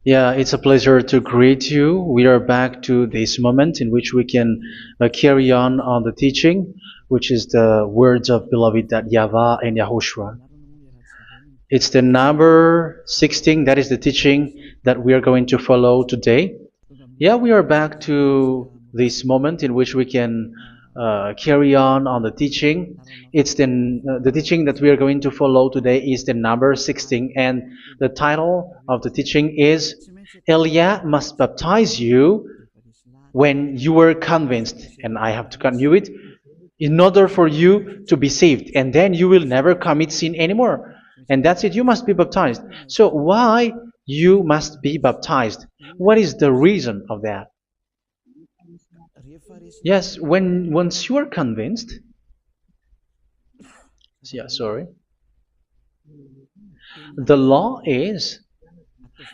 Yeah, it's a pleasure to greet you. We are back to this moment in which we can carry on the teaching, which is the words of beloved that YAHVAH and YAHOSHUA. It's the number 16, that is the teaching that we are going to follow today. Yeah, we are back to this moment in which we can carry on the teaching. It's the teaching that we are going to follow today is the number 16, and the title of the teaching is Elia must baptize you when you were convinced, and I have to continue it, in order for you to be saved, and then you will never commit sin anymore. And that's it, you must be baptized. So why you must be baptized? What is the reason of that? Yes, when once you are convinced, yeah, sorry, the law is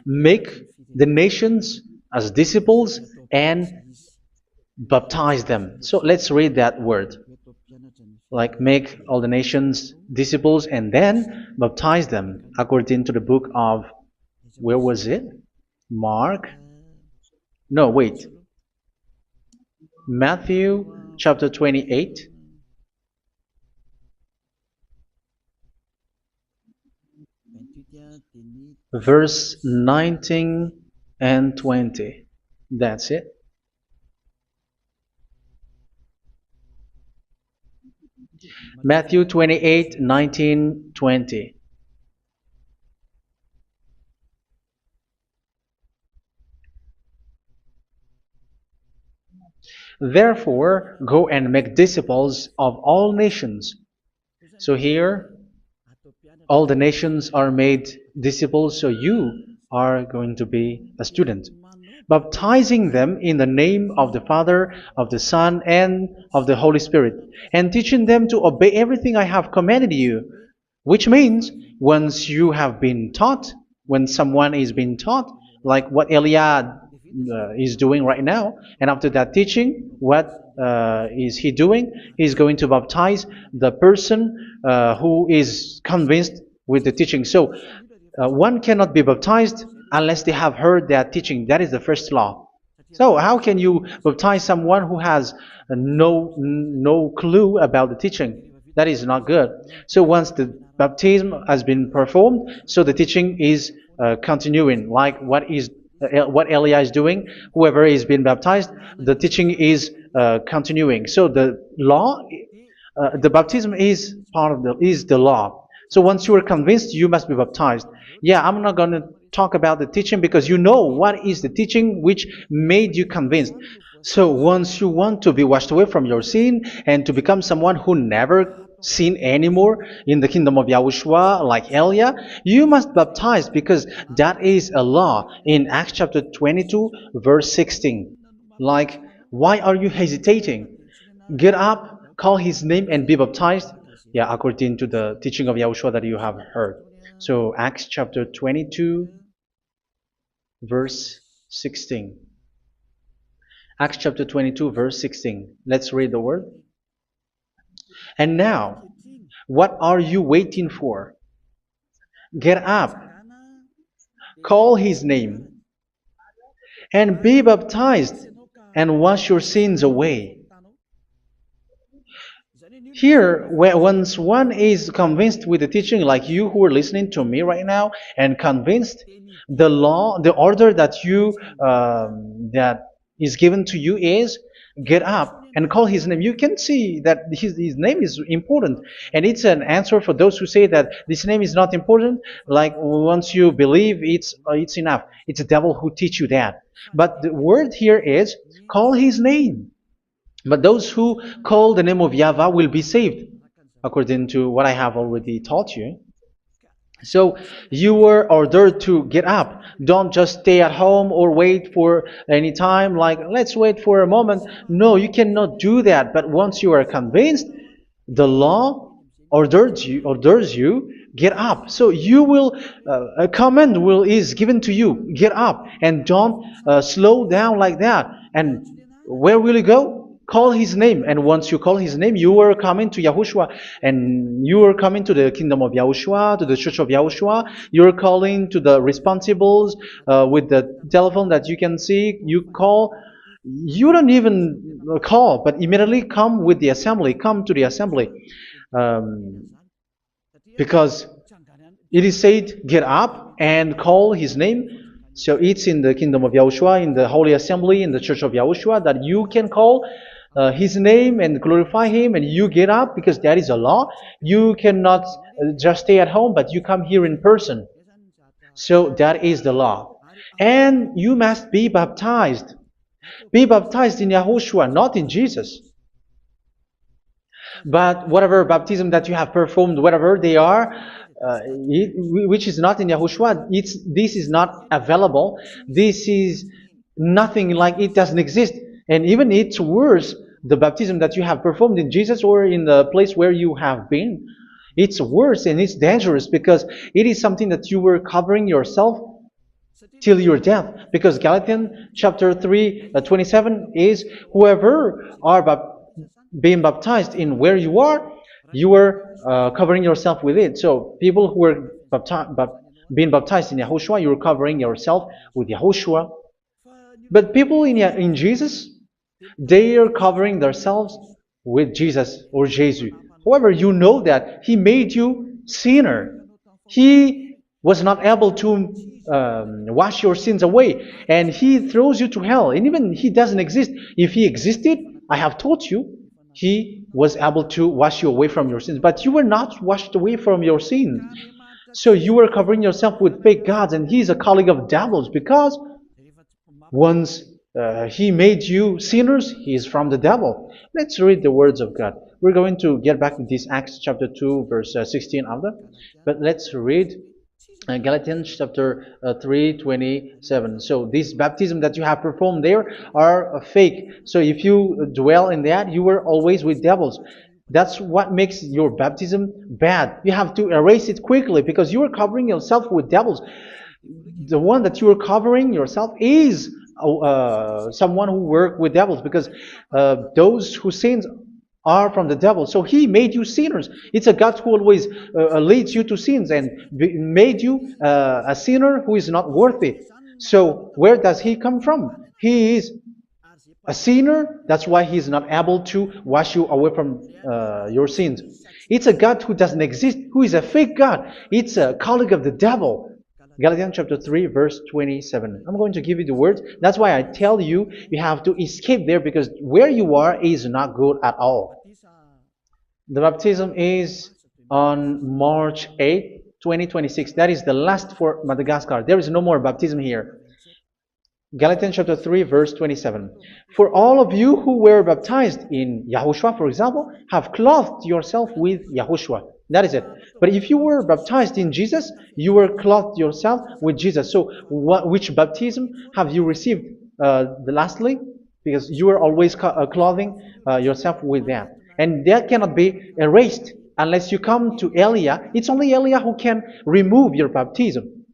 make the nations as disciples and baptize them. So let's read that word. Like make all the nations disciples and then baptize them according to the book of, where was it? Mark? No, wait. Matthew chapter 28. Verse 19 and 20. That's it. Matthew 28, 19, 20. Therefore, go and make disciples of all nations. So here, all the nations are made disciples, so you are going to be a student. Baptizing them in the name of the Father, of the Son, and of the Holy Spirit, and teaching them to obey everything I have commanded you. Which means, once you have been taught, when someone is being taught, like what Elia is doing right now, and after that teaching, what is he doing? He's going to baptize the person who is convinced with the teaching. So one cannot be baptized unless they have heard that teaching. That is the first law. So how can you baptize someone who has no clue about the teaching? That is not good. So once the baptism has been performed, so the teaching is continuing. Like what Elia is doing, whoever is being baptized, the teaching is continuing. So the law, the baptism is part of the law. So once you are convinced, you must be baptized. Yeah, I'm not going to talk about the teaching because you know what is the teaching which made you convinced. So once you want to be washed away from your sin and to become someone who never sin anymore in the kingdom of Yahushua, like Elia, you must baptize because that is a law in Acts chapter 22, verse 16. Like, why are you hesitating? Get up, call his name, and be baptized. Yeah, according to the teaching of Yahushua that you have heard. So Acts chapter 22, verse 16. Acts chapter 22, verse 16. Let's read the word. And now, what are you waiting for? Get up, call his name, and be baptized, and wash your sins away. Here, once one is convinced with the teaching, like you who are listening to me right now, and convinced, the law, the order that that is given to you is get up and call his name. You can see that his name is important, and it's an answer for those who say that this name is not important. Like once you believe, it's enough. It's the devil who teach you that. But the word here is call his name. But those who call the name of YAHVAH will be saved, according to what I have already taught you. So you were ordered to get up. Don't just stay at home or wait for any time, like let's wait for a moment. No, you cannot do that. But once you are convinced, the law orders you get up. So you will a command is given to you, get up, and don't slow down like that. And where will you go? call his name. And once you call his name, you are coming to Yahushua. And you are coming to the kingdom of Yahushua, to the church of Yahushua. You're calling to the responsibles with the telephone that you can see. You call. You don't even call, but immediately come with the assembly. Come to the assembly. Um, because it is said, get up and call his name. So it's in the kingdom of Yahushua, in the holy assembly, in the church of Yahushua, that you can call his name and glorify him, and you get up, because that is a law. You cannot just stay at home, but you come here in person. So that is the law. And you must be baptized. Be baptized in Yahushua, not in Jesus. But whatever baptism that you have performed, whatever they are, which is not in Yahushua, this is not available. This is nothing, like it doesn't exist. And even it's worse, the baptism that you have performed in Jesus or in the place where you have been. It's worse and it's dangerous, because it is something that you were covering yourself till your death. Because Galatians chapter 3, 27 is, whoever are being baptized in where you are covering yourself with it. So people who are being baptized in Yahushua, you're covering yourself with Yahushua. But people in Jesus, they are covering themselves with Jesus or Jesus. However, you know that He made you sinner. He was not able to wash your sins away, and He throws you to hell. And even He doesn't exist. If He existed, I have taught you, He was able to wash you away from your sins. But you were not washed away from your sins. So you were covering yourself with fake gods, and He's a colleague of devils, because once He made you sinners, He is from the devil. Let's read the words of God. We're going to get back to this Acts chapter 2, verse 16 after. But let's read Galatians chapter 3, 27. So this baptism that you have performed there are fake. So if you dwell in that, you were always with devils. That's what makes your baptism bad. You have to erase it quickly, because you are covering yourself with devils. The one that you are covering yourself is someone who works with devils, because those who sin are from the devil. So He made you sinners. It's a God who always leads you to sins, and made you a sinner who is not worthy. So where does He come from? He is a sinner. That's why He is not able to wash you away from your sins. It's a God who doesn't exist, who is a fake God. It's a colleague of the devil. Galatians chapter 3, verse 27. I'm going to give you the words. That's why I tell you, you have to escape there, because where you are is not good at all. The baptism is on March 8, 2026. That is the last for Madagascar. There is no more baptism here. Galatians chapter 3, verse 27. For all of you who were baptized in Yahushua, for example, have clothed yourself with Yahushua. That is it. But if you were baptized in Jesus, you were clothed yourself with Jesus. So which baptism have you received lastly? Because you are always clothing yourself with that. And that cannot be erased unless you come to Eliah. It's only Eliah who can remove your baptism.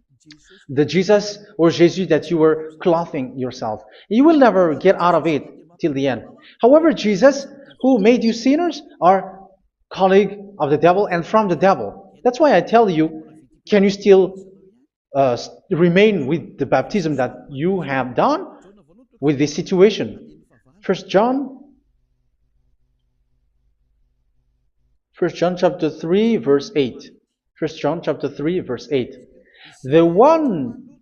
The Jesus or Jesus that you were clothing yourself. You will never get out of it till the end. However, Jesus, who made you sinners, are colleague of the devil and from the devil. That's why I tell you, can you still remain with the baptism that you have done with this situation? First John chapter 3, verse 8. First John chapter 3, verse 8. The one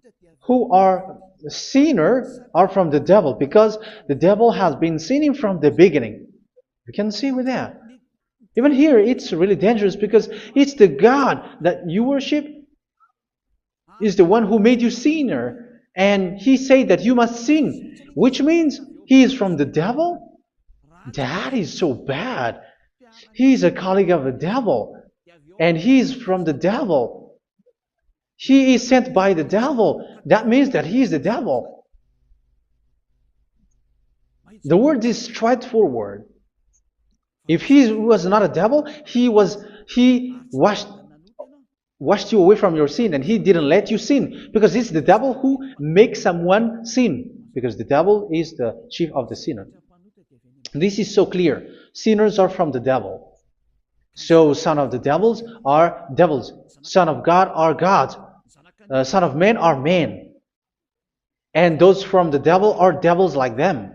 who are sinner are from the devil, because the devil has been sinning from the beginning. You can see with that. Even here, it's really dangerous, because it's the God that you worship is the one who made you sinner, and He said that you must sin, which means He is from the devil. That is so bad. He is a colleague of the devil, and He is from the devil. He is sent by the devil. That means that He is the devil. The word is straightforward. If He was not a devil, He washed you away from your sin, and He didn't let you sin, because it's the devil who makes someone sin, because the devil is the chief of the sinner. This is so clear. Sinners are from the devil. So son of the devils are devils. Son of God are gods. Son of men are men. And those from the devil are devils like them.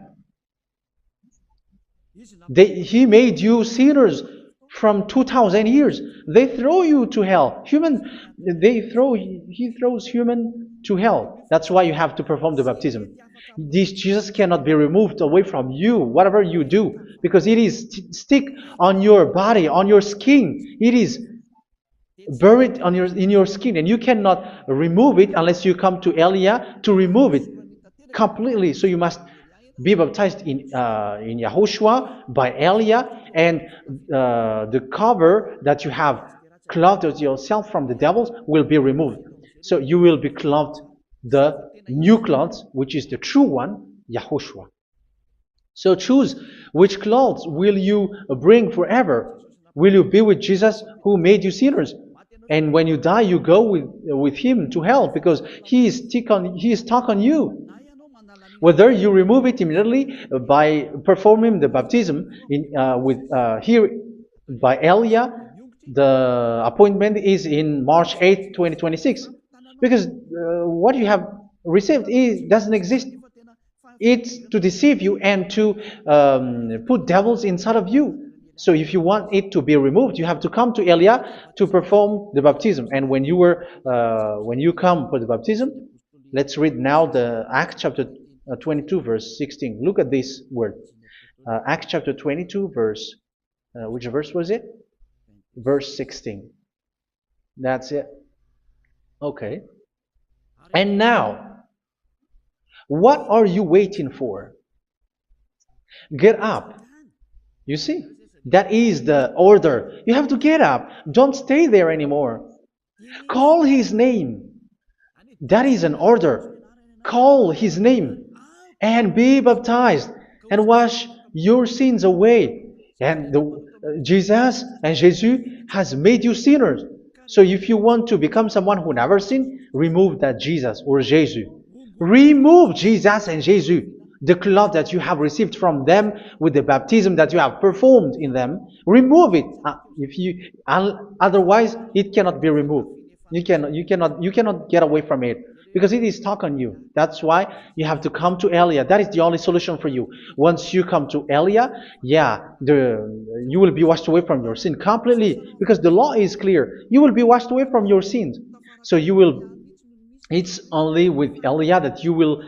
He made you sinners from 2,000 years. They throw you to hell. He throws human to hell. That's why you have to perform the baptism. This Jesus cannot be removed away from you, whatever you do, because it is stick on your body, on your skin. It is buried in your skin, and you cannot remove it unless you come to Elia to remove it completely. So you must be baptized in YAHOSHUA by Elia, and the cover that you have clothed yourself from the devils will be removed. So you will be clothed the new clothes, which is the true one, YAHOSHUA. So choose which clothes will you bring forever. Will you be with Jesus who made you sinners? And when you die, you go with him to hell because he is stuck on you. Whether you remove it immediately by performing the baptism here by Elia, the appointment is in March 8, 2026. Because what you have received doesn't exist. It's to deceive you and to put devils inside of you. So if you want it to be removed, you have to come to Elia to perform the baptism. And when you come for the baptism, let's read now the Acts chapter 22 verse 16. Look at this word. Acts chapter 22 verse, which verse was it? Verse 16. That's it. Okay. And now, what are you waiting for? Get up. You see, that is the order. You have to get up. Don't stay there anymore. Call his name. That is an order. Call his name and be baptized and wash your sins away. And Jesus has made you sinners. So if you want to become someone who never sinned, remove that Jesus or Jesus. Remove Jesus and Jesus, the cloth that you have received from them with the baptism that you have performed in them. Remove it. Otherwise, it cannot be removed. You cannot get away from it because it is stuck on you. That's why you have to come to Elia. That is the only solution for you. Once you come to Elia, you will be washed away from your sin completely because the law is clear. You will be washed away from your sins. So it's only with Elia that you will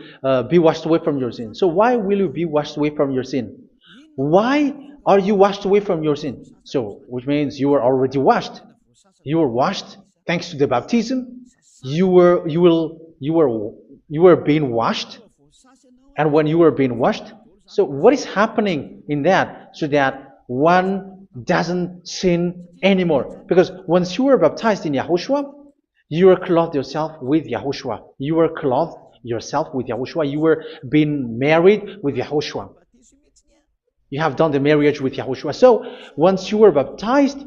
be washed away from your sin. So why will you be washed away from your sin? Why are you washed away from your sin? So, which means you were already washed. You were washed thanks to the baptism. You were being washed. And when you were being washed, so what is happening in that? So that one doesn't sin anymore. Because once you were baptized in YAHOSHUA, you were clothed yourself with YAHOSHUA. You were clothed yourself with YAHOSHUA. You were being married with YAHOSHUA. You have done the marriage with YAHOSHUA. So once you were baptized,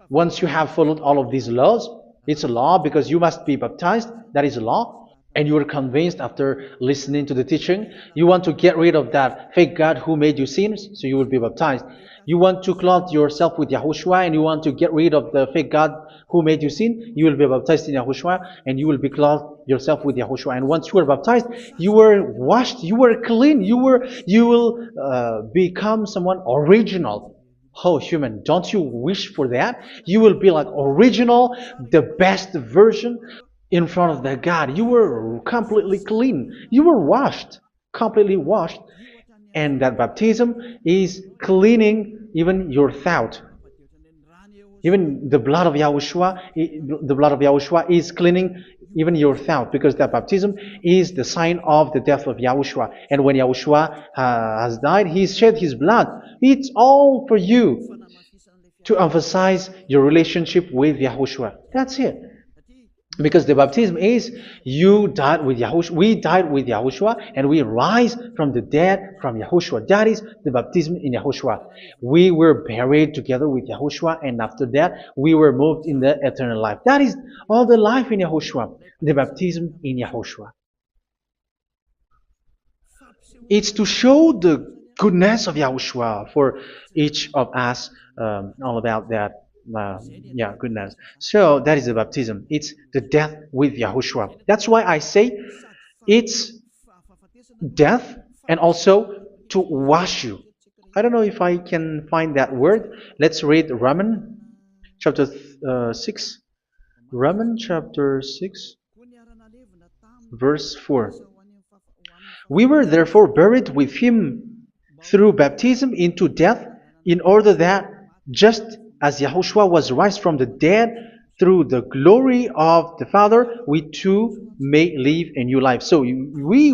once you have followed all of these laws, it's a law because you must be baptized. That is a law. And you are convinced after listening to the teaching, you want to get rid of that fake God who made you sinners, so you will be baptized. You want to clothe yourself with YAHOSHUA and you want to get rid of the fake God who made you sin, you will be baptized in YAHOSHUA and you will be clothed yourself with YAHOSHUA. And once you are baptized, you were washed, you were clean, you will become someone original. Oh, human, don't you wish for that? You will be like original, the best version in front of the God. You were completely clean. You were washed, completely washed. And that baptism is cleaning even your thought. Even the blood of YAHOSHUA is cleaning even your thought, because that baptism is the sign of the death of YAHOSHUA. And when YAHOSHUA has died, he shed his blood. It's all for you to emphasize your relationship with YAHOSHUA. That's it. Because the baptism is you died with YAHOSHUA, we died with YAHOSHUA, and we rise from the dead from YAHOSHUA. That is the baptism in YAHOSHUA. We were buried together with YAHOSHUA, and after that we were moved in the eternal life. That is all the life in YAHOSHUA, the baptism in YAHOSHUA. It's to show the goodness of Yahushua for each of us, all about that. Yeah, goodness. So that is the baptism. It's the death with Yahushua. That's why I say it's death and also to wash you. I don't know if I can find that word. Let's read Romans chapter 6. Romans chapter 6, verse 4. We were therefore buried with him through baptism into death, in order that, just as Yahushua was raised from the dead through the glory of the Father, we too may live a new life. So we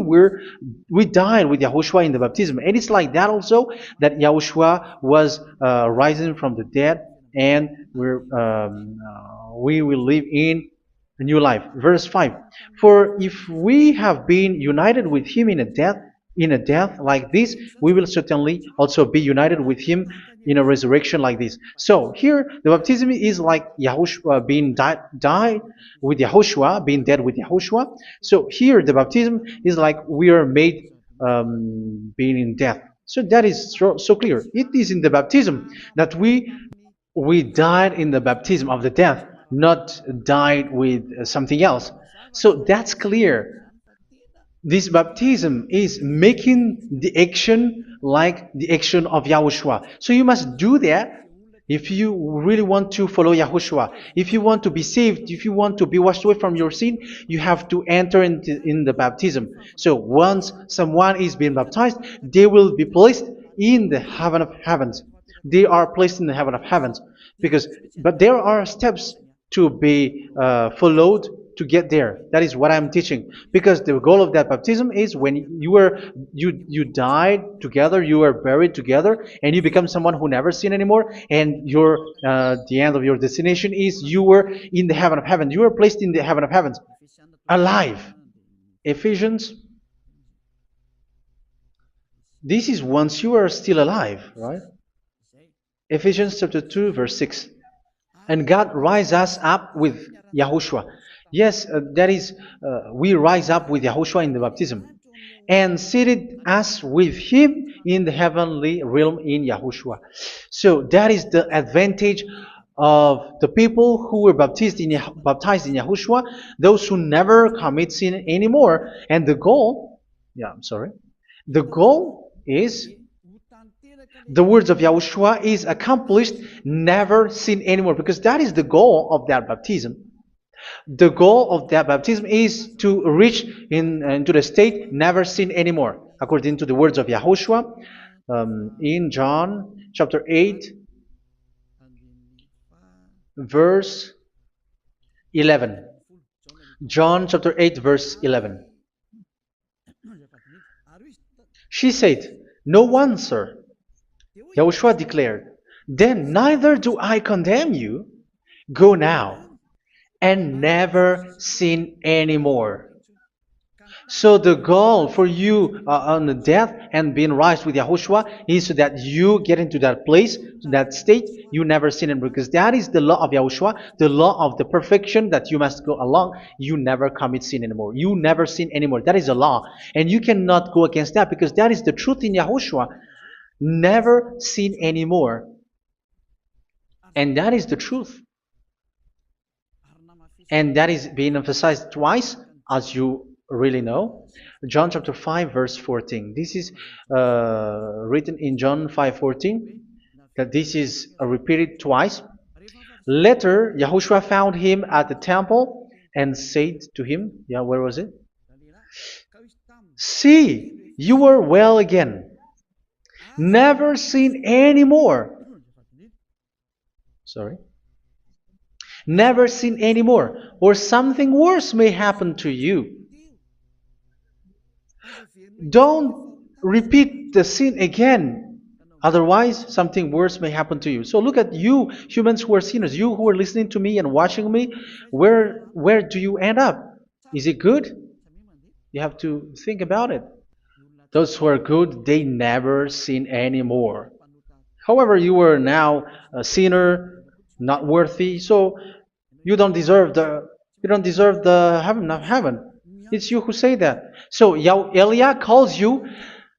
died with Yahushua in the baptism, and it's like that also that Yahushua was rising from the dead, and we will live in a new life. Verse 5. For if we have been united with him in a death like this, we will certainly also be united with him in a resurrection like this. So here the baptism is like Yahushua being died with Yahushua, being dead with Yahushua. So here the baptism is like we are made being in death. So that is so clear. It is in the baptism that we died in the baptism of the death, not died with something else. So that's clear. This baptism is making the action like the action of Yahushua. So you must do that if you really want to follow Yahushua. If you want to be saved, if you want to be washed away from your sin, you have to enter in the baptism. So once someone is being baptized, they will be placed in the heaven of heavens. They are placed in the heaven of heavens, but there are steps to be followed to get there. That is what I'm teaching, because the goal of that baptism is when you died together, you were buried together, and you become someone who never sin anymore, and the end of your destination is you were in the heaven of heaven. You were placed in the heaven of heavens, alive. Ephesians. This is once you are still alive, right? Ephesians chapter 2, verse 6. And God rise us up with Yahushua. Yes, that is, we rise up with Yahushua in the baptism. And seated us with him in the heavenly realm in Yahushua. So that is the advantage of the people who were baptized in Yahushua, those who never commit sin anymore. And the goal, the goal is the words of Yahushua is accomplished, never sin anymore, because that is the goal of that baptism. The goal of that baptism is to reach into the state never sin anymore, according to the words of Yahushua in John chapter 8, verse 11. John chapter 8, verse 11. She said, "No one, sir." Yahushua declared, "Then neither do I condemn you. Go now and never sin anymore." So the goal for you on the death and being raised with Yahushua is so that you get into that place, to that state, you never sin anymore. Because that is the law of Yahushua, the law of the perfection that you must go along. You never commit sin anymore. You never sin anymore. That is a law. And you cannot go against that, because that is the truth in Yahushua. Never sin anymore. And that is the truth. And that is being emphasized twice, as you really know. John chapter 5, verse 14. This is written in John 5:14, that this is repeated twice. Later, Yahushua found him at the temple and said to him, where was it? "See, you are well again. Never sin anymore." Never sin anymore, or something worse may happen to you. Don't repeat the sin again. Otherwise, something worse may happen to you. So look at you, humans who are sinners, you who are listening to me and watching me. Where do you end up? Is it good? You have to think about it. Those who are good, they never sin anymore. However, you are now a sinner, not worthy, so you don't deserve the heaven of heaven. It's you who say that. So Eliah calls you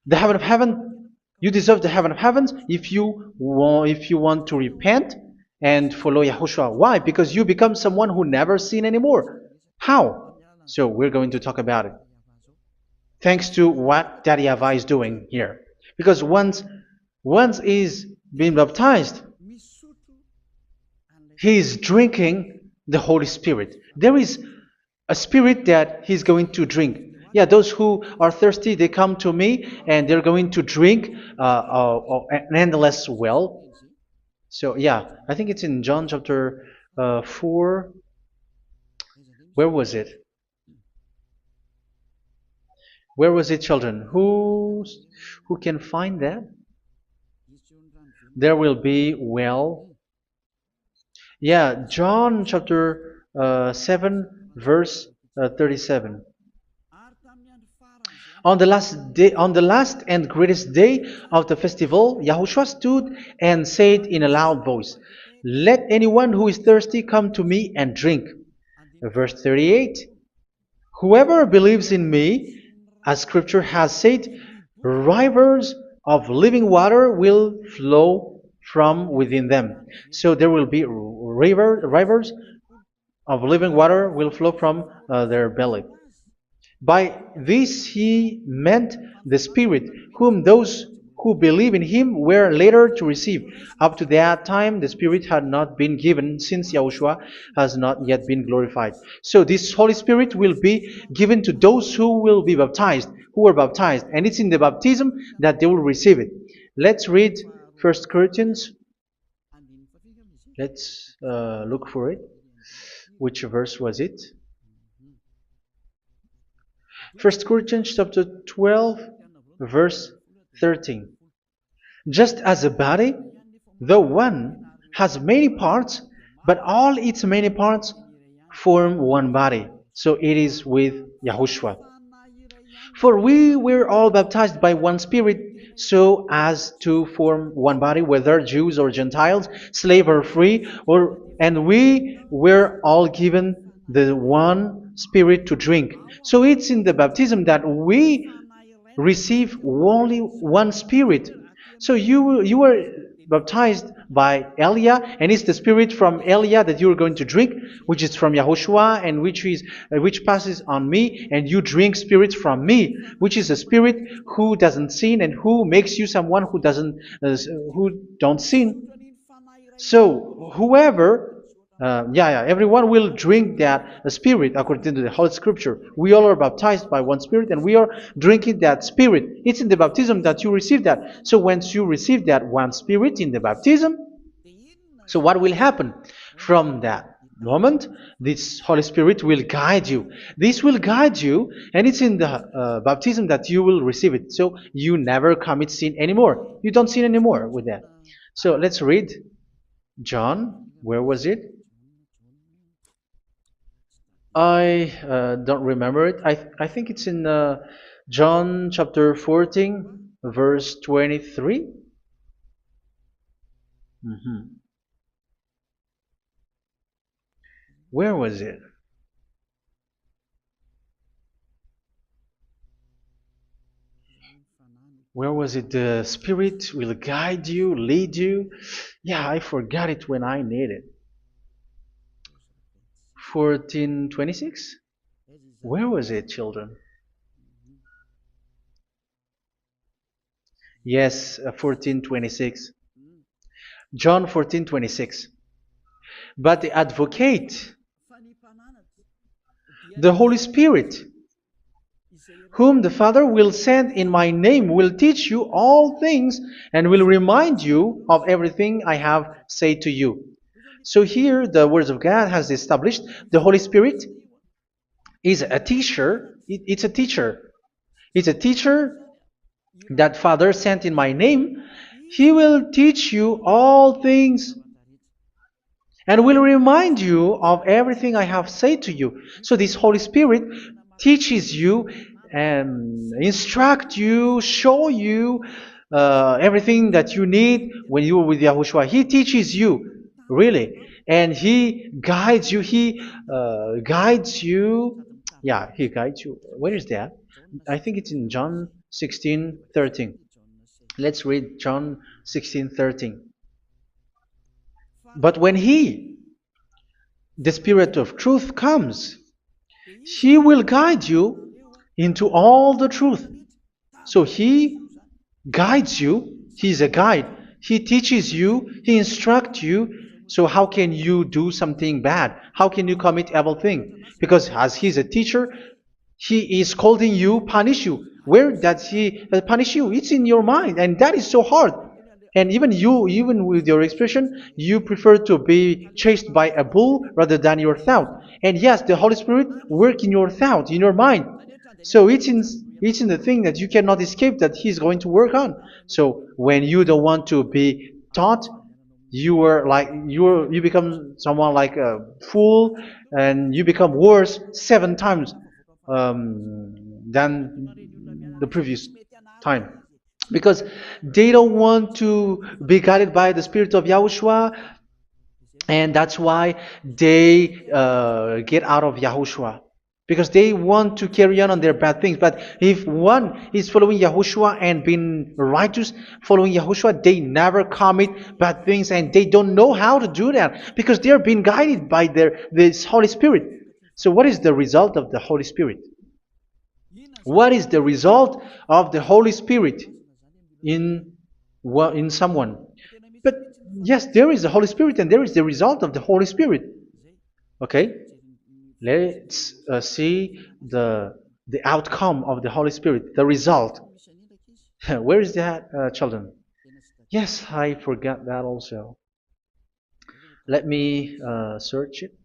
the heaven of heaven You deserve the heaven of heavens if you want to repent and follow Yahushua. Why? Because you become someone who never sin anymore. How? So we're going to talk about it. Thanks to what Daddy YAHVAH is doing here. Because once is being baptized, he is drinking the Holy Spirit. There is a spirit that he's going to drink. Yeah, those who are thirsty, they come to me and they're going to drink an endless well. So yeah, I think it's in John chapter 4. Where was it? Where was it, children? Who can find that? There will be well. Yeah, John chapter 7, verse 37. On the last and greatest day of the festival, Yahushua stood and said in a loud voice, "Let anyone who is thirsty come to me and drink." Verse 38. Whoever believes in me, as Scripture has said, rivers of living water will flow from within them. So there will be rivers of living water will flow from their belly. By this he meant the Spirit, whom those who believe in him were later to receive. Up to that time, the Spirit had not been given, since Yahushua has not yet been glorified. So this Holy Spirit will be given to those who will be baptized, who were baptized. And it's in the baptism that they will receive it. Let's read 1 Corinthians. Let's look for it. Which verse was it? 1 Corinthians chapter 12, verse 13. Just as a body, though one, has many parts, but all its many parts form one body. So it is with Yahushua. For we were all baptized by one Spirit, so as to form one body, whether Jews or Gentiles, slave or free, and we were all given the one Spirit to drink. So it's in the baptism that we receive only one Spirit. So you were baptized by Elia, and it's the Spirit from Elia that you are going to drink, which is from Yahushua, and which passes on me, and you drink Spirit from me, which is a Spirit who doesn't sin and who makes you someone who don't sin. So whoever everyone will drink that Spirit according to the Holy Scripture. We all are baptized by one Spirit, and we are drinking that Spirit. It's in the baptism that you receive that. So once you receive that one Spirit in the baptism, so what will happen? From that moment, this Holy Spirit will guide you. This will guide you, and it's in the baptism that you will receive it. So you never commit sin anymore. You don't sin anymore with that. So let's read John. Where was it? I don't remember it. I think it's in John chapter 14, verse 23. Where was it? Where was it? The Spirit will guide you, lead you. Yeah, I forgot it when I need it. 14:26? Where was it, children? Yes, 14:26. John 14:26. But the Advocate, the Holy Spirit, whom the Father will send in my name, will teach you all things and will remind you of everything I have said to you. So here the words of God has established the Holy Spirit is a teacher. It's a teacher. It's a teacher that Father sent in my name. He will teach you all things and will remind you of everything I have said to you. So this Holy Spirit teaches you and instruct you, show you everything that you need when you are with Yahushua. He teaches you, really. And He guides you. He guides you. Yeah, He guides you. Where is that? I think it's in John 16:13. Let's read John 16:13. But when He, the Spirit of truth, comes, He will guide you into all the truth. So He guides you. He's a guide. He teaches you. He instructs you. So how can you do something bad? How can you commit evil thing? Because as He's a teacher, He is scolding you, punish you. Where does He punish you? It's in your mind, and that is so hard. And even you, even with your expression, you prefer to be chased by a bull rather than your thought. And yes, the Holy Spirit work in your thought, in your mind. So it's in the thing that you cannot escape that He's going to work on. So when you don't want to be taught, you become someone like a fool, and you become worse 7 times than the previous time, because they don't want to be guided by the Spirit of Yahushua, and that's why they get out of Yahushua, because they want to carry on their bad things. But if one is following Yahushua and being righteous, following Yahushua, they never commit bad things, and they don't know how to do that because they are being guided by this Holy Spirit. So what is the result of the Holy Spirit? What is the result of the Holy Spirit in someone? But yes, there is the Holy Spirit, and there is the result of the Holy Spirit. Okay, let's see the outcome of the Holy Spirit, the result. Where is that, children? Yes, I forgot that also. Let me search it.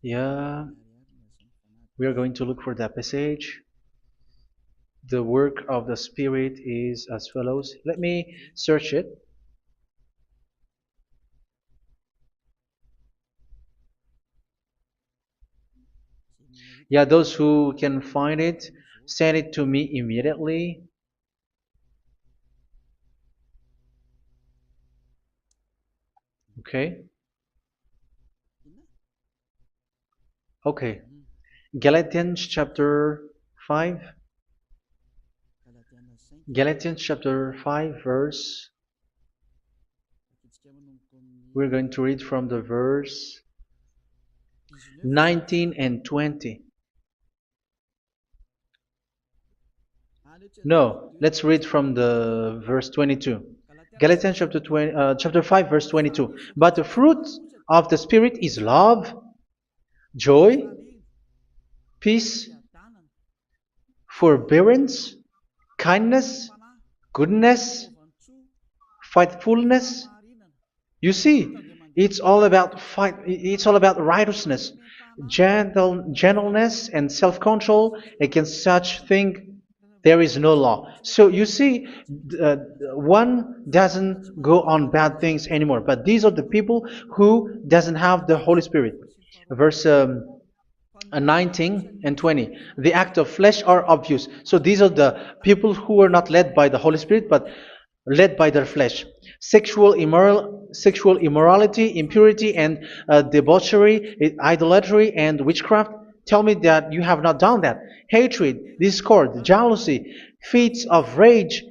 Yeah, we are going to look for that passage. The work of the Spirit is as follows. Let me search it. Yeah, those who can find it, send it to me immediately. Okay. Okay. Galatians chapter 5. Galatians chapter 5 verse. We're going to read from the verse 19 and 20. No, let's read from the verse 22. Galatians chapter 5 verse 22. But the fruit of the Spirit is love, joy, peace, forbearance, kindness, goodness, faithfulness. You see, it's all about fight. It's all about righteousness, gentleness, and self-control. Against such thing, there is no law. So you see, one doesn't go on bad things anymore. But these are the people who doesn't have the Holy Spirit. Verse 19 and 20. The act of flesh are obvious. So these are the people who are not led by the Holy Spirit, but led by their flesh. Sexual immorality, impurity, and debauchery, idolatry, and witchcraft. Tell me that you have not done that. Hatred, discord, jealousy, fits of rage,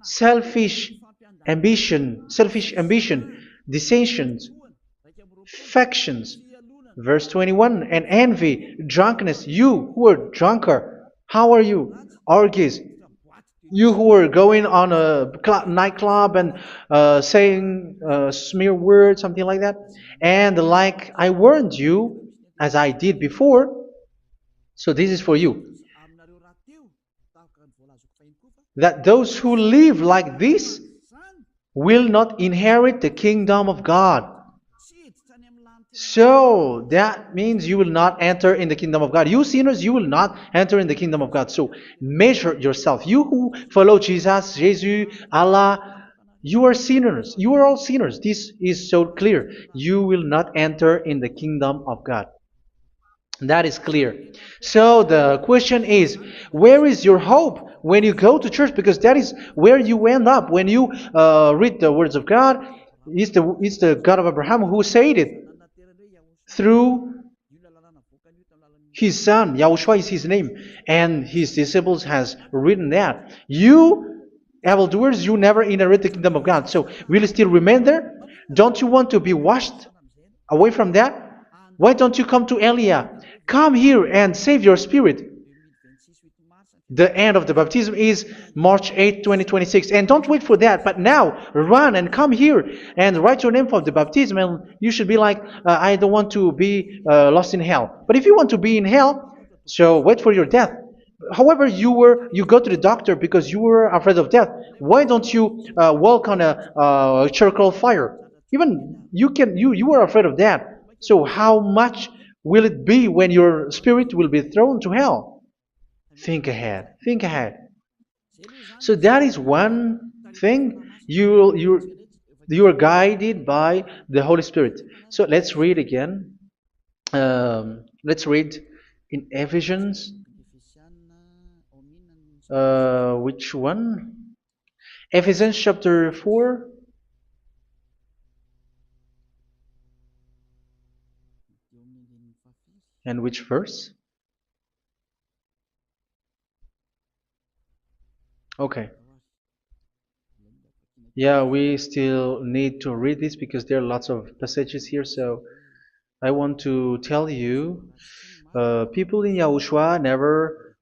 selfish ambition, dissensions, factions. Verse 21, and envy, drunkenness. You who are drunkard, how are you? Orgies. You who are going on a nightclub and saying smear words, something like that. And like I warned you, as I did before, so this is for you, that those who live like this will not inherit the kingdom of God. So that means you will not enter in the kingdom of God. You sinners, you will not enter in the kingdom of God. So measure yourself. You who follow Jesus, Allah, you are sinners. You are all sinners. This is so clear. You will not enter in the kingdom of God. That is clear. So the question is, where is your hope when you go to church? Because that is where you end up. When you read the words of God, it's the God of Abraham who said it. Through His son, Yahushua is his name, and his disciples has written that. You evildoers, you never inherit the kingdom of God. So will you still remain there? Don't you want to be washed away from that? Why don't you come to Elia? Come here and save your spirit. The end of the baptism is March 8, 2026. And don't wait for that, but now run and come here and write your name for the baptism. And you should be like, I don't want to be lost in hell. But if you want to be in hell, so wait for your death. However, you go to the doctor because you were afraid of death. Why don't you walk on a charcoal fire? Even you were afraid of that. So how much will it be when your spirit will be thrown to hell? Think ahead. Think ahead. So that is one thing. You are guided by the Holy Spirit. So let's read again. Let's read in Ephesians. Which one? Ephesians chapter 4. And which verse? Okay. Yeah, we still need to read this because there are lots of passages here. So I want to tell you, people in Yahushua never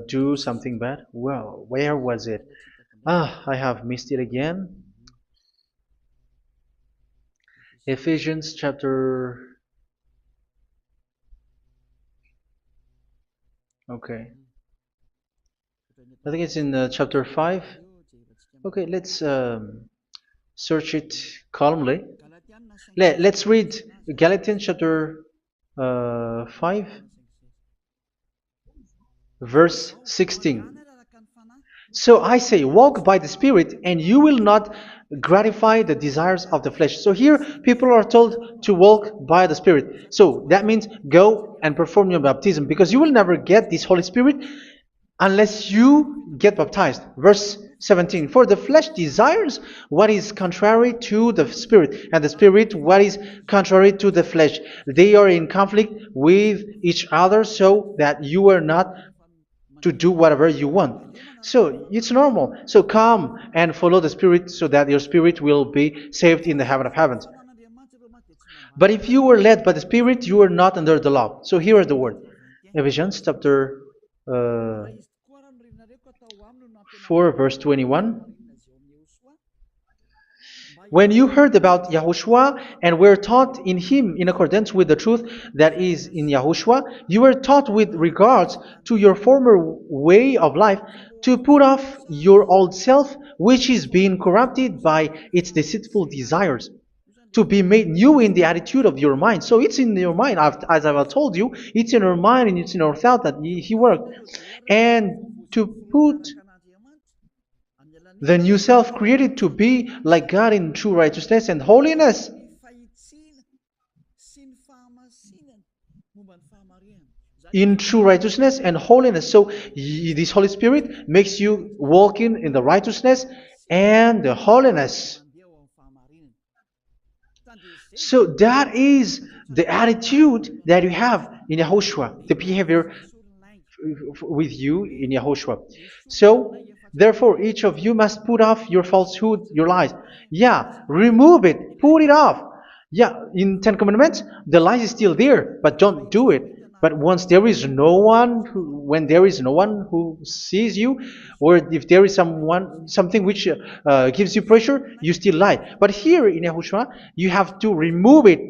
do something bad. Well, where was it? I have missed it again. Ephesians chapter. Okay. I think it's in chapter 5. Okay, let's search it calmly. Let's read Galatians chapter 5, verse 16. So I say, walk by the Spirit, and you will not gratify the desires of the flesh. So here, people are told to walk by the Spirit. So that means go and perform your baptism, because you will never get this Holy Spirit unless you get baptized. Verse 17. For the flesh desires what is contrary to the Spirit, and the Spirit what is contrary to the flesh. They are in conflict with each other, so that you are not to do whatever you want. So it's normal. So come and follow the Spirit so that your spirit will be saved in the heaven of heavens. But if you were led by the Spirit, you are not under the law. So here is the word. Ephesians chapter 4 verse 21. When you heard about Yahushua and were taught in him in accordance with the truth that is in Yahushua, you were taught with regards to your former way of life to put off your old self, which is being corrupted by its deceitful desires, to be made new in the attitude of your mind. So it's in your mind, as I've told you, it's in your mind and it's in your thought that he worked. And to put the new self created to be like God in true righteousness and holiness. In true righteousness and holiness. So this Holy Spirit makes you walk in the righteousness and the holiness. So that is the attitude that you have in Yahushua, the behavior with you in Yahushua. So therefore, each of you must put off your falsehood, your lies. Yeah, remove it, put it off. Yeah, in Ten Commandments, the lies is still there, but don't do it. But once there is no one, when there is no one who sees you, or if there is something which gives you pressure, you still lie. But here in Yahushua, you have to remove it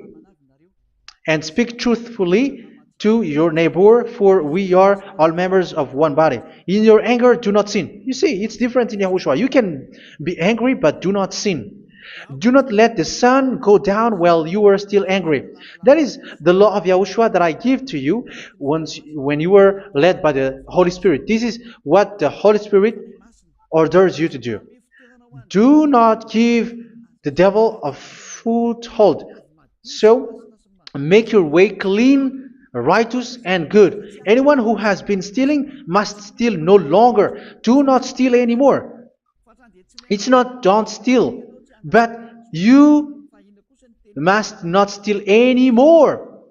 and speak truthfully to your neighbor, for we are all members of one body. In your anger, do not sin. You see, it's different in Yahushua. You can be angry, but do not sin. Do not let the sun go down while you are still angry. That is the law of Yahushua that I give to you when you were led by the Holy Spirit. This is what the Holy Spirit orders you to do. Do not give the devil a foothold. So, make your way clean, righteous, and good. Anyone who has been stealing must steal no longer. Do not steal anymore. It's not don't steal, but you must not steal anymore.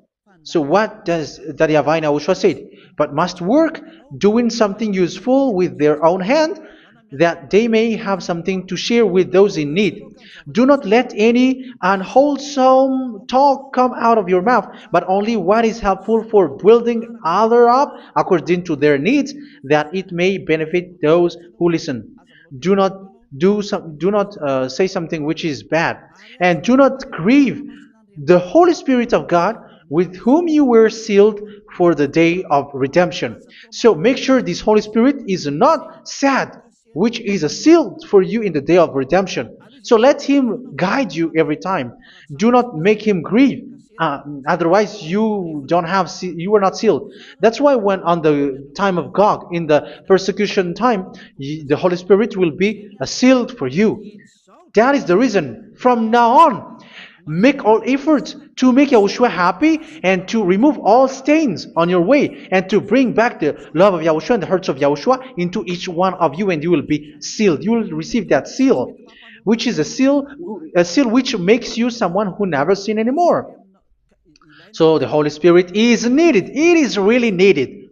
So what does the Yahweh YAHOSHUA say? But must work doing something useful with their own hand, that they may have something to share with those in need. Do not let any unwholesome talk come out of your mouth, but only what is helpful for building other up according to their needs, that it may benefit those who listen. Do not do not say something which is bad, and do not grieve the Holy Spirit of God, with whom you were sealed for the day of redemption. So make sure this Holy Spirit is not sad, which is a seal for you in the day of redemption. So let him guide you every time. Do not make him grieve. Otherwise, you don't have you are not sealed. That's why when on the time of God, in the persecution time, the Holy Spirit will be a sealed for you. That is the reason. From now on, make all efforts to make Yahushua happy and to remove all stains on your way and to bring back the love of Yahushua and the hearts of Yahushua into each one of you, and you will be sealed. You will receive that seal, which is a seal which makes you someone who never sin anymore. So the Holy Spirit is needed. It is really needed.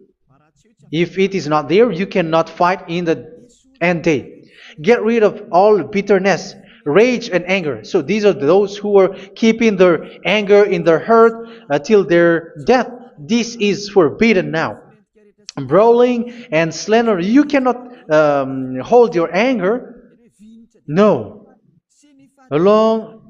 If it is not there, you cannot fight in the end day. Get rid of all bitterness, rage, and anger. So these are those who are keeping their anger in their heart till their death. This is forbidden now. Brawling and slander. You cannot hold your anger. No. Along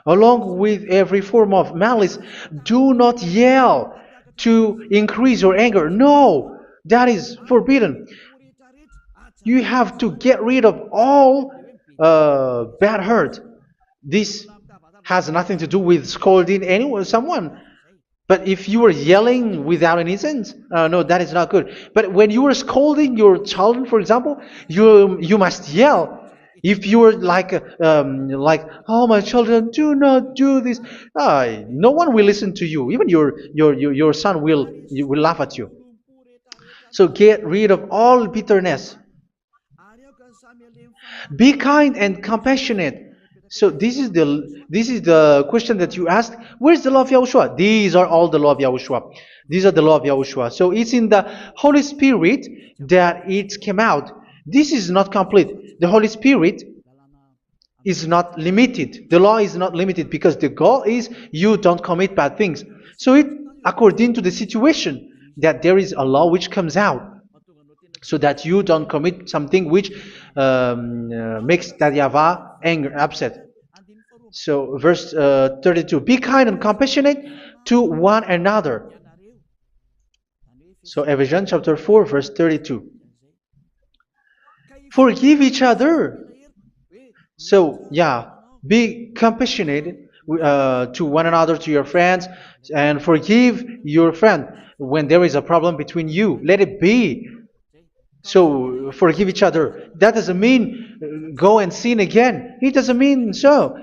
Along with every form of malice, do not yell to increase your anger. No, that is forbidden. You have to get rid of all bad hurt. This has nothing to do with scolding anyone, someone. But if you are yelling without any sense, no, that is not good. But when you are scolding your children, for example, you must yell. If you are like, oh my children, do not do this, no one will listen to you. Even your son will laugh at you. So get rid of all bitterness. Be kind and compassionate. So this is the question that you asked. Where's the law of Yahushua? These are all the law of Yahushua. These are the law of Yahushua. So it's in the Holy Spirit that it came out. This is not complete. The Holy Spirit is not limited. The law is not limited because the goal is you don't commit bad things. So it according to the situation that there is a law which comes out, so that you don't commit something which makes that Yahweh angry, upset. So verse 32, be kind and compassionate to one another. So Ephesians chapter 4 verse 32. Forgive each other. So yeah, be compassionate to one another, to your friends, and forgive your friend when there is a problem between you. Let it be. So forgive each other. That doesn't mean go and sin again. It doesn't mean so.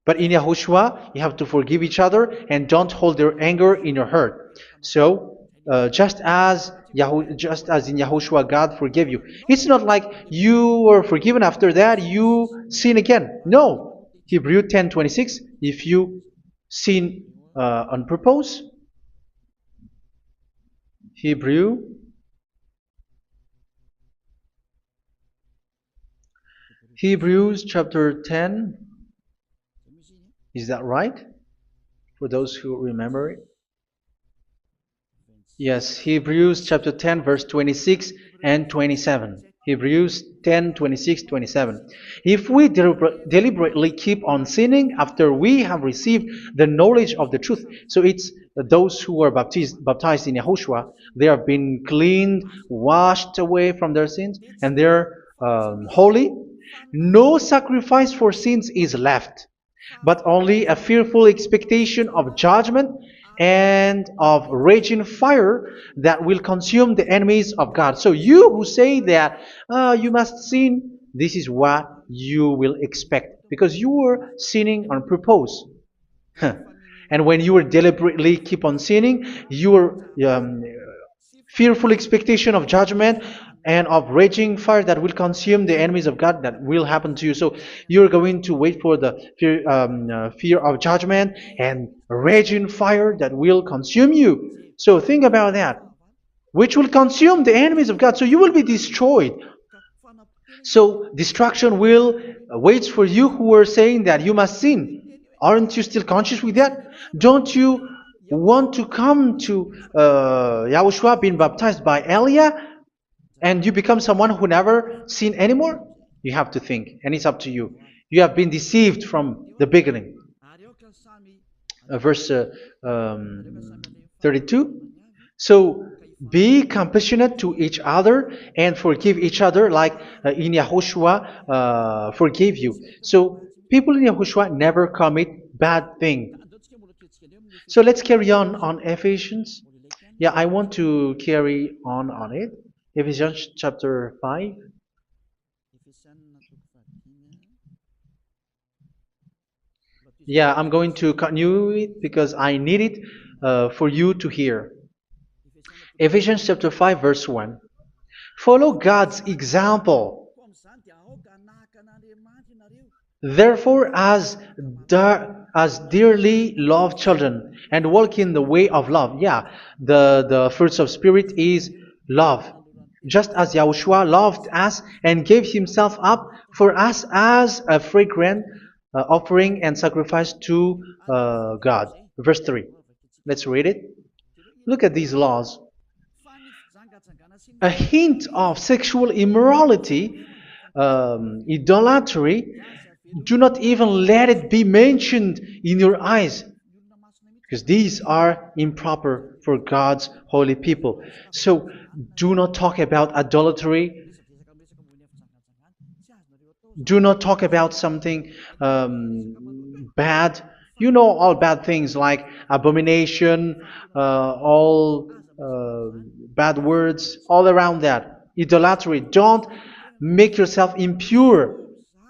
But in Yahushua, you have to forgive each other and don't hold their anger in your heart. So just as in Yahushua, God forgave you. It's not like you were forgiven after that you sin again. No. Hebrew 10:26. If you sin on purpose, Hebrews chapter 10. Is that right? For those who remember it. Yes, Hebrews chapter 10 verse 26 and 27. Hebrews 10, 26, 27. If we deliberately keep on sinning after we have received the knowledge of the truth, so it's those who are baptized in Yahushua, they have been cleaned, washed away from their sins, and they're holy. No sacrifice for sins is left, but only a fearful expectation of judgment and of raging fire that will consume the enemies of God. So you who say that you must sin, this is what you will expect, because you were sinning on purpose. And when you deliberately keep on sinning, your fearful expectation of judgment and of raging fire that will consume the enemies of God that will happen to you. So you're going to wait for the fear of judgment and raging fire that will consume you. So think about that, which will consume the enemies of God. So you will be destroyed. So destruction will wait for you who are saying that you must sin. Aren't you still conscious with that? Don't you want to come to Yahushua being baptized by Elia and you become someone who never sin anymore? You have to think, and it's up to you. You have been deceived from the beginning. Verse 32. So be compassionate to each other and forgive each other like in Yahushua forgave you. So people in Yahushua never commit bad thing. So let's carry on Ephesians. Yeah, I want to carry on it. Ephesians chapter 5. Yeah, I'm going to continue it because I need it for you to hear. Ephesians chapter 5 verse 1. Follow God's example. Therefore, as dearly loved children, and walk in the way of love. Yeah, the fruits of spirit is love. Just as Yahushua loved us and gave himself up for us as a fragrant offering and sacrifice to God. Verse 3. Let's read it. Look at these laws. A hint of sexual immorality, idolatry, do not even let it be mentioned in your eyes, because these are improper for God's holy people. So do not talk about idolatry. Do not talk about something bad. You know all bad things like abomination, all bad words, all around that. Idolatry. Don't make yourself impure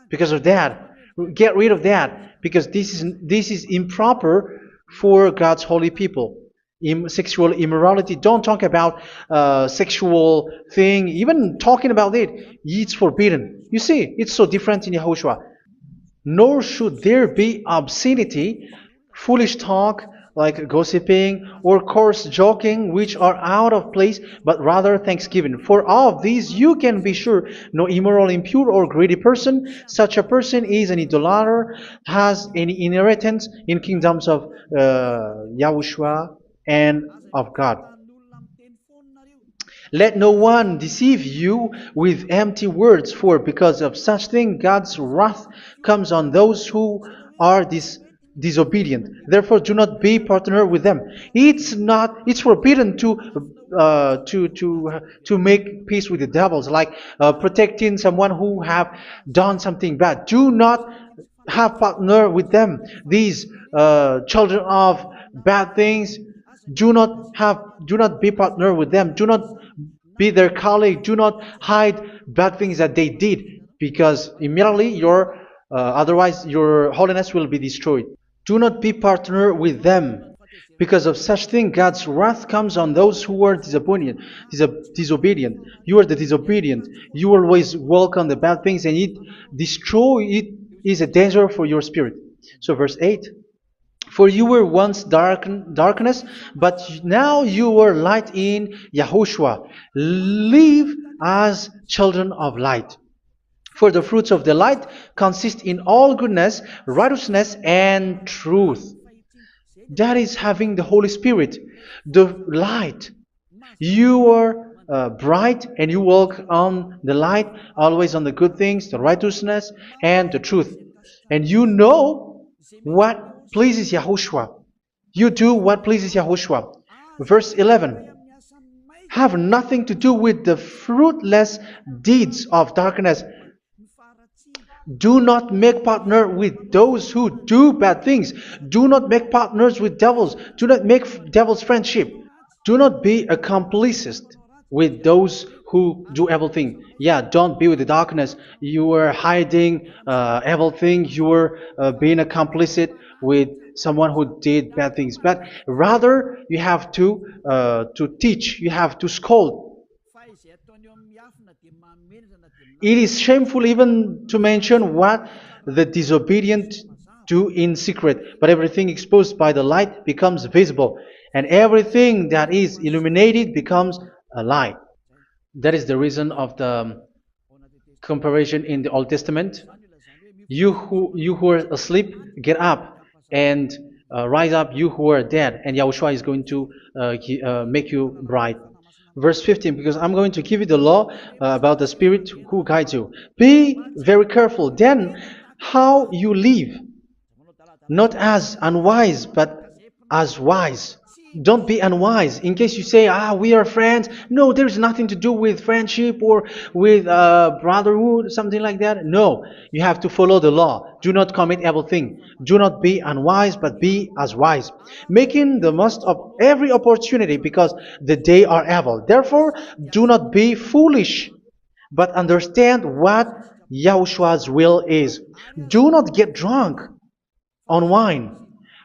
because of that. Get rid of that because this is improper for God's holy people. Sexual immorality. Don't talk about sexual thing. Even talking about it's forbidden. You see, it's so different in Yahushua. Nor should there be obscenity, foolish talk like gossiping or coarse joking, which are out of place, but rather thanksgiving. For of these you can be sure: no immoral, impure, or greedy person, such a person is an idolater, has any inheritance in kingdoms of Yahushua and of God. Let no one deceive you with empty words, for because of such thing God's wrath comes on those who are disobedient. Therefore, do not be partner with them. It's forbidden to make peace with the devils, like protecting someone who have done something bad. Do not have partner with them. These children of bad things, do not be partner with them. Do not be their colleague. Do not hide bad things that they did, because immediately otherwise your holiness will be destroyed. Do not be partner with them. Because of such thing, God's wrath comes on those who are disobedient. You are the disobedient. You always walk on the bad things, and it is a danger for your spirit. So verse 8. For you were once darkness, but now you are light in Yahushua. Live as children of light. For the fruits of the light consist in all goodness, righteousness, and truth. That is having the Holy Spirit, the light. You are bright and you walk on the light, always on the good things, the righteousness, and the truth. And you know what pleases Yahushua. You do what pleases Yahushua. Verse 11. Have nothing to do with the fruitless deeds of darkness. Do not make partner with those who do bad things. Do not make partners with devils. Do not make devil's friendship. Do not be accomplices with those who do evil things. Yeah, don't be with the darkness. You are hiding evil things. You are being a complicit with someone who did bad things. But rather, you have to teach. You have to scold. It is shameful even to mention what the disobedient do in secret, but everything exposed by the light becomes visible, and everything that is illuminated becomes a light. That is the reason of the comparison in the Old Testament. You who are asleep, get up and rise up, you who are dead, and Yahushua is going to make you bright. Verse 15, because I'm going to give you the law about the Spirit who guides you. Be very careful then how you live, not as unwise, but as wise. Don't be unwise. In case you say, we are friends. No, there's nothing to do with friendship or with brotherhood, something like that. No, you have to follow the law. Do not commit evil thing. Do not be unwise, but be as wise, making the most of every opportunity because the day are evil. Therefore, do not be foolish, but understand what Yahushua's will is. Do not get drunk on wine,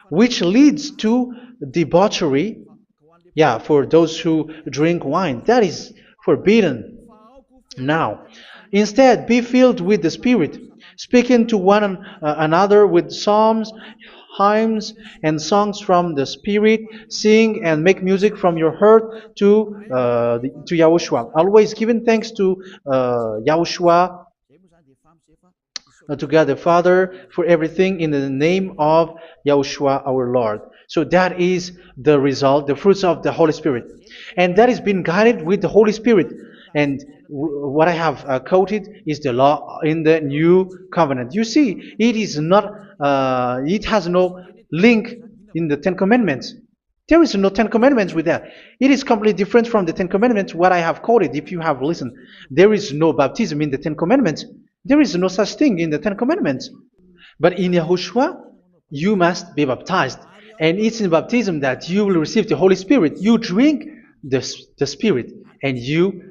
which leads to debauchery. Yeah, for those who drink wine, that is forbidden now. Instead, be filled with the Spirit, speaking to one another with psalms, hymns, and songs from the Spirit. Sing and make music from your heart to Yahushua. Always giving thanks to Yahushua, to God the Father for everything in the name of Yahushua our Lord. So that is the result, the fruits of the Holy Spirit. And that is being guided with the Holy Spirit. And what I have quoted is the law in the new covenant. You see, it is not, it has no link in the Ten Commandments. There is no Ten Commandments with that. It is completely different from the Ten Commandments, what I have quoted, if you have listened. There is no baptism in the Ten Commandments. There is no such thing in the Ten Commandments. But in Yahushua, you must be baptized. And it's in baptism that you will receive the Holy Spirit. You drink the Spirit, and you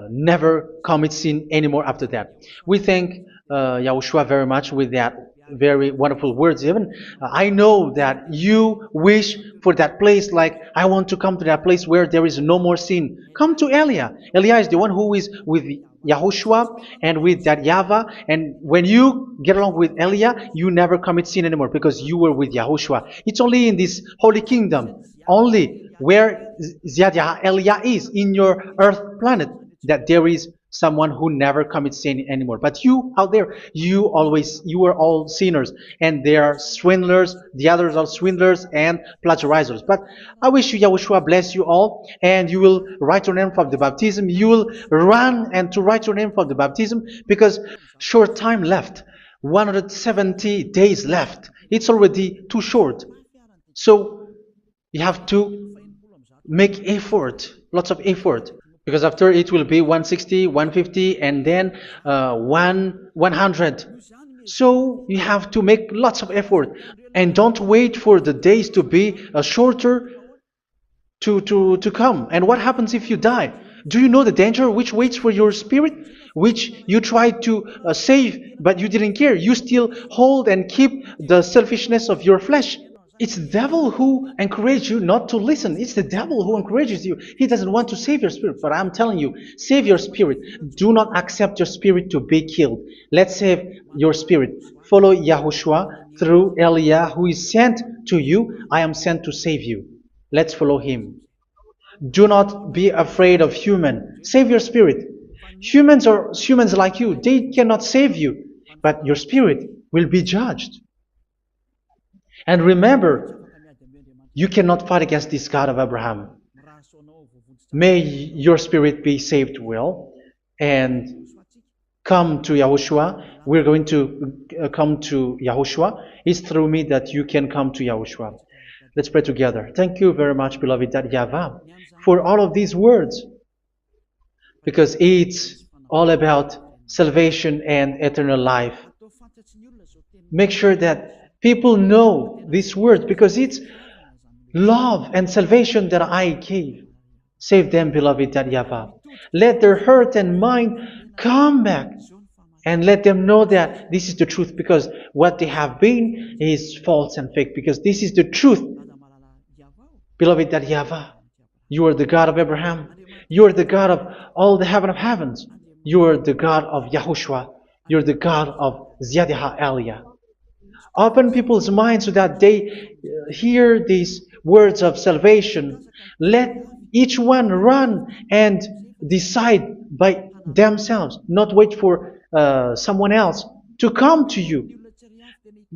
never commit sin anymore after that. We thank Yahushua very much with that very wonderful words. Even I know that you wish for that place, like I want to come to that place where there is no more sin. Come to Elia. Elia is the one who is with Yahushua and with that YAHVAH, and when you get along with Elia, you never commit sin anymore because you were with Yahushua. It's only in this holy kingdom, only where Ziad Elia is in your earth planet, that there is someone who never commits sin anymore. But you out there, you are all sinners, and they are swindlers. The others are swindlers and plagiarizers. But I wish you, Yahushua, bless you all, and you will write your name for the baptism. You will run and to write your name for the baptism, because short time left, 170 days left. It's already too short. So you have to make effort, lots of effort, because after it will be 160, 150, and then 100. So you have to make lots of effort, and don't wait for the days to be shorter to come. And what happens if you die? Do you know the danger which waits for your spirit, which you tried to save, but you didn't care? You still hold and keep the selfishness of your flesh. It's the devil who encourages you not to listen. It's the devil who encourages you. He doesn't want to save your spirit. But I'm telling you, save your spirit. Do not accept your spirit to be killed. Let's save your spirit. Follow Yahushua through Elia, who is sent to you. I am sent to save you. Let's follow him. Do not be afraid of human. Save your spirit. Humans are humans like you. They cannot save you. But your spirit will be judged. And remember, you cannot fight against this God of Abraham. May your spirit be saved well and come to Yahushua. We're going to come to Yahushua. It's through me that you can come to Yahushua. Let's pray together. Thank you very much, beloved YAHVAH, for all of these words, because it's all about salvation and eternal life. Make sure that people know these words, because it's love and salvation that I gave. Save them, beloved YAHVAH. Let their heart and mind come back, and let them know that this is the truth, because what they have been is false and fake, because this is the truth. Beloved YAHVAH, you are the God of Abraham. You are the God of all the heaven of heavens. You are the God of Yahushua. You're the God of Ziyadha Aliyah. Open people's minds so that they hear these words of salvation. Let each one run and decide by themselves, not wait for someone else to come to you.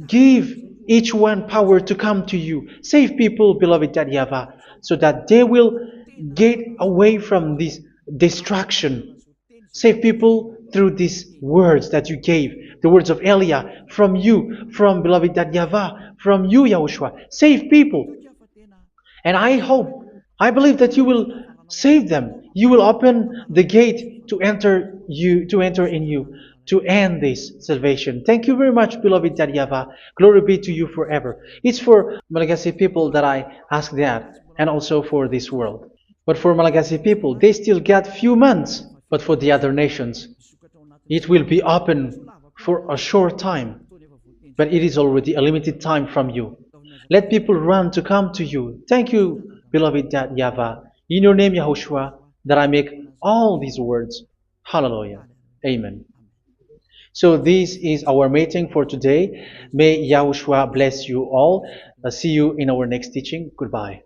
Give each one power to come to you. Save people, beloved YAHVAH, so that they will get away from this distraction. Save people through these words that you gave, the words of Elia, from you, from beloved YAHVAH, from you, Yahushua. Save people. And I hope, I believe that you will save them. You will open the gate to enter in you, to end this salvation. Thank you very much, beloved YAHVAH. Glory be to you forever. It's for Malagasy people that I ask that, and also for this world. But for Malagasy people, they still get few months. But for the other nations, it will be open for a short time. But it is already a limited time from you. Let people run to come to you. Thank you, beloved YAHVAH. In your name, Yahushua, that I make all these words. Hallelujah. Amen. So this is our meeting for today. May Yahushua bless you all. See you in our next teaching. Goodbye.